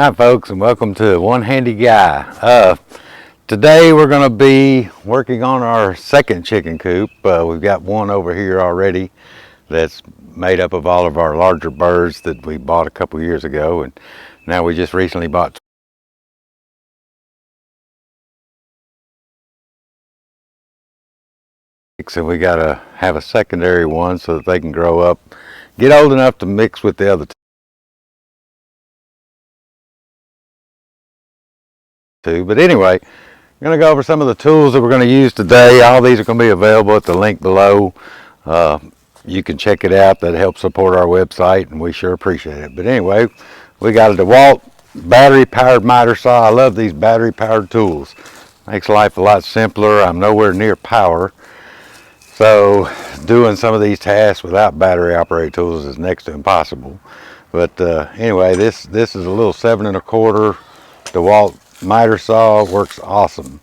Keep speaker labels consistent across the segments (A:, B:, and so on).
A: Hi folks, and welcome to One Handy Guy. Today we're going to be working on our second chicken coop. We've got one over here already that's made up of all of our larger birds that we bought a couple years ago, and now we just recently bought. So we got to have a secondary one so that they can grow up, get old enough to mix with the other two. But anyway, I'm going to go over some of the tools that we're going to use today. All these are going to be available at the link below. You can check it out. That helps support our website, and we sure appreciate it. But anyway, we got a DeWalt battery-powered miter saw. I love these battery-powered tools. Makes life a lot simpler. I'm nowhere near power, so doing some of these tasks without battery-operated tools is next to impossible. But anyway, this is a little 7 1/4 DeWalt miter saw. Works awesome.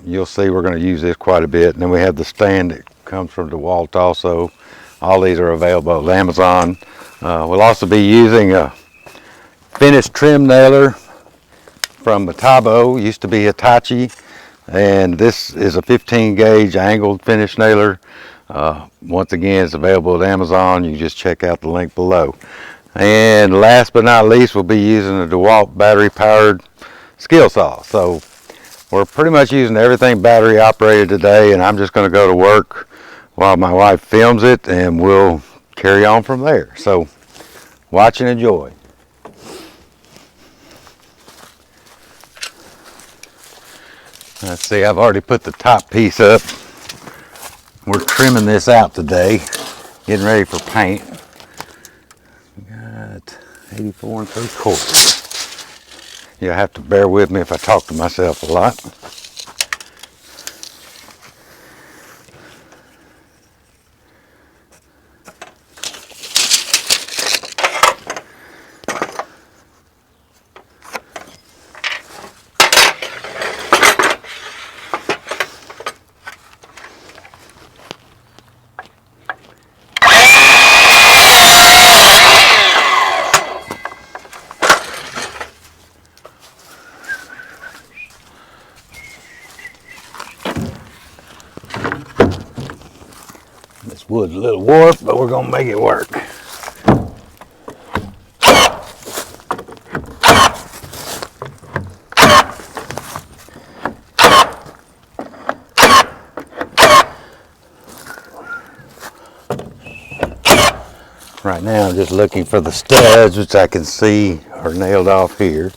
A: You'll see we're going to use this quite a bit. And then we have the stand that comes from DeWalt also. All these are available at Amazon. We'll also be using a finished trim nailer from Metabo. Used to be Hitachi, and this is a 15 gauge angled finish nailer. Once again, it's available at Amazon. You just check out the link below. And last but not least, we'll be using a DeWalt battery powered skill saw. So we're pretty much using everything battery operated today, and I'm just going to go to work while my wife films it, and we'll carry on from there. So watch and enjoy. Let's see, I've already put the top piece up. We're trimming this out today, getting ready for paint. Got 84 3/4. You'll have to bear with me if I talk to myself a lot. This wood's a little warped, but we're going to make it work. Right now I'm just looking for the studs, which I can see are nailed off here.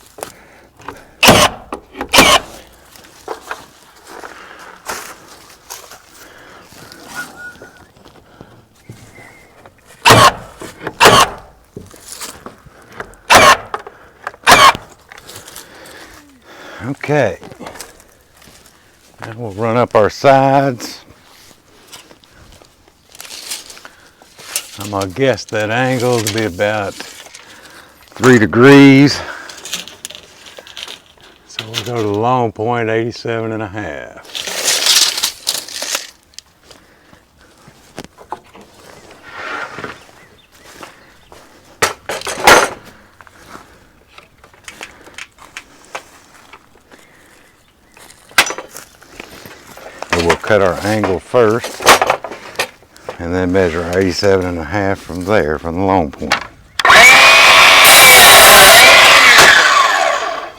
A: Okay, and we'll run up our sides. I'm going to guess that angle to be about 3 degrees. So we'll go to the long point, 87 1/2. We'll cut our angle first, and then measure 87 1/2 from there, from the long point.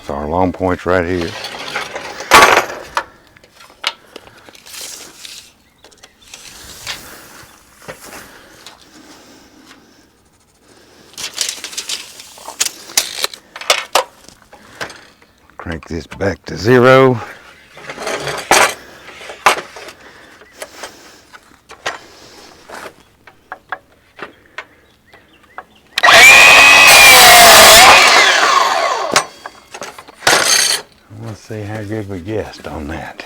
A: So our long point's right here. Crank this back to 0. Let's see how good we guessed on that.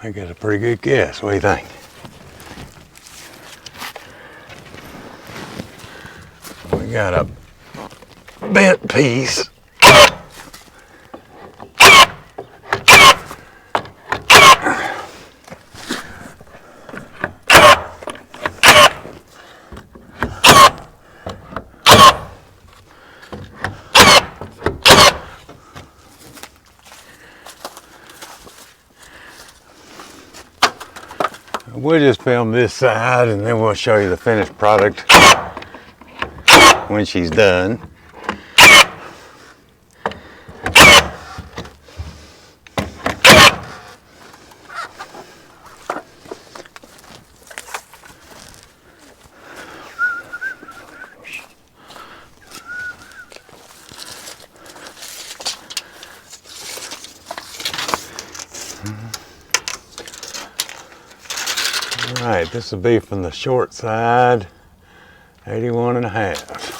A: I got a pretty good guess. What do you think? We got a bent piece. we'll just film this side and then we'll show you the finished product when she's done. All right, this will be from the short side, 81.5.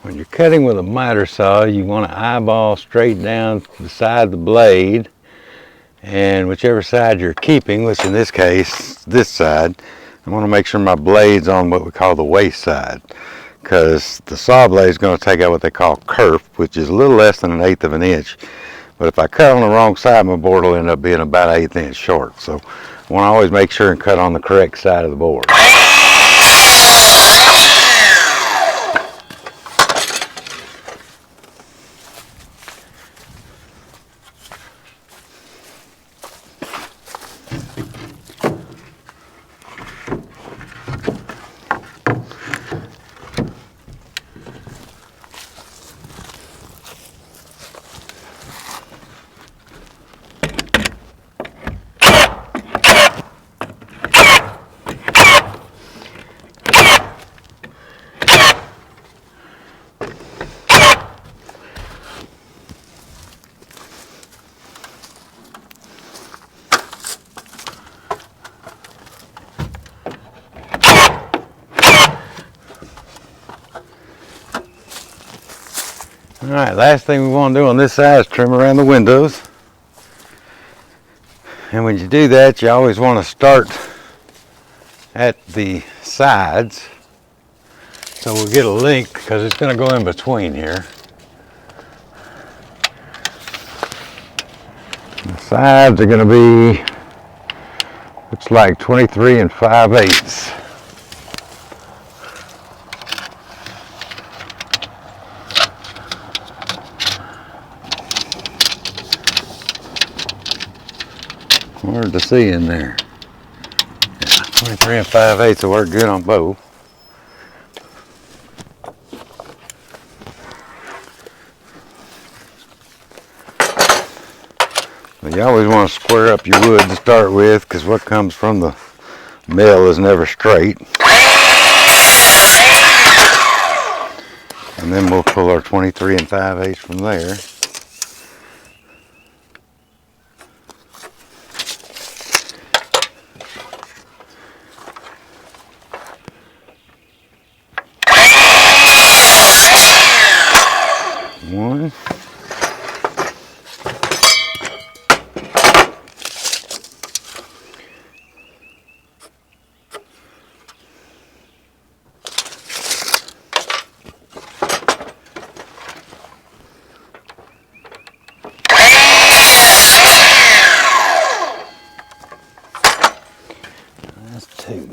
A: When you're cutting with a miter saw, you want to eyeball straight down the side of the blade, and whichever side you're keeping, which in this case, this side, I want to make sure my blade's on what we call the waste side, because the saw blade is going to take out what they call kerf, which is a little less than 1/8 of an inch. But if I cut on the wrong side, my board will end up being about 1/8 inch short. So I want to always make sure and cut on the correct side of the board. Alright, last thing we want to do on this side is trim around the windows. And when you do that, you always want to start at the sides. So we'll get a length because it's going to go in between here. The sides are going to be, looks like 23 5/8. Hard to see in there. Yeah, 23 5/8 will work good on both. But you always want to square up your wood to start with, because what comes from the mill is never straight. And then we'll pull our 23 5/8 from there. One. That's two.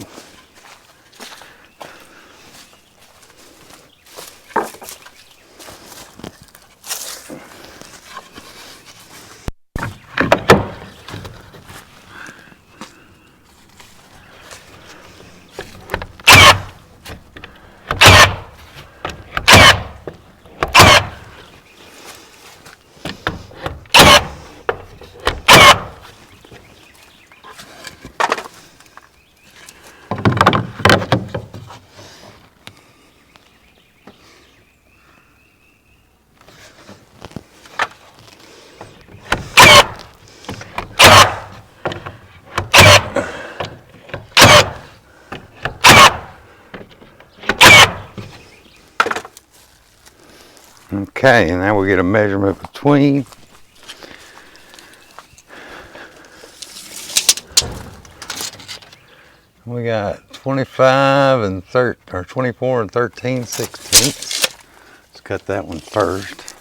A: Okay, and now we get a measurement between. We got 25 and 24 and 13/16. Let's cut that one first.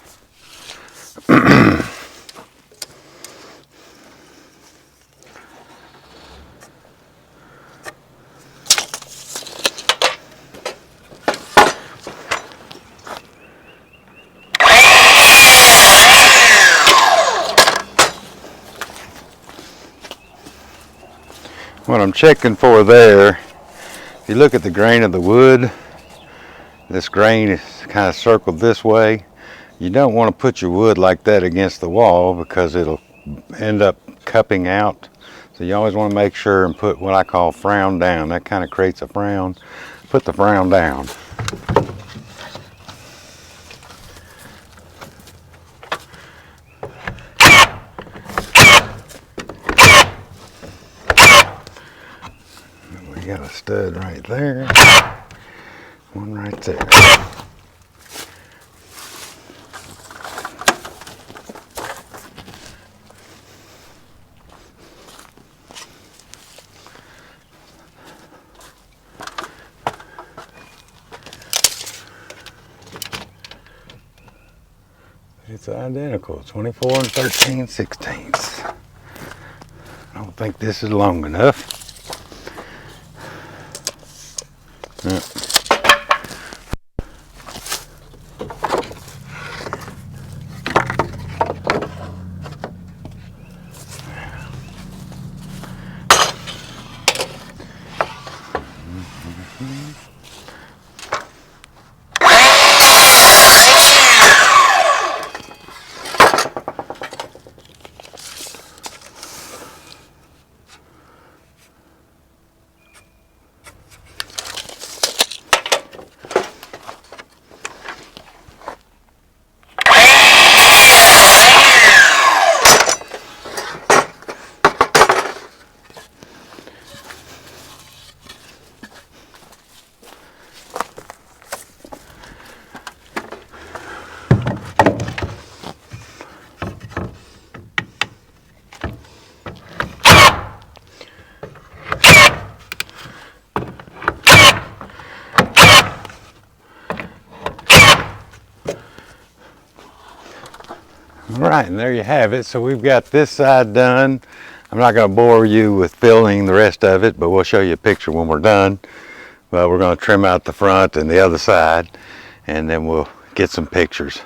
A: What I'm checking for there, if you look at the grain of the wood, this grain is kind of circled this way. You don't want to put your wood like that against the wall because it'll end up cupping out. So you always want to make sure and put what I call frown down. That kind of creates a frown. Put the frown down. We got a stud right there. One right there. It's identical, 24 and 13/16. I don't think this is long enough. All right, and there you have it. So we've got this side done. I'm not going to bore you with filming the rest of it, but we'll show you a picture when we're done. But we're going to trim out the front and the other side, and then we'll get some pictures.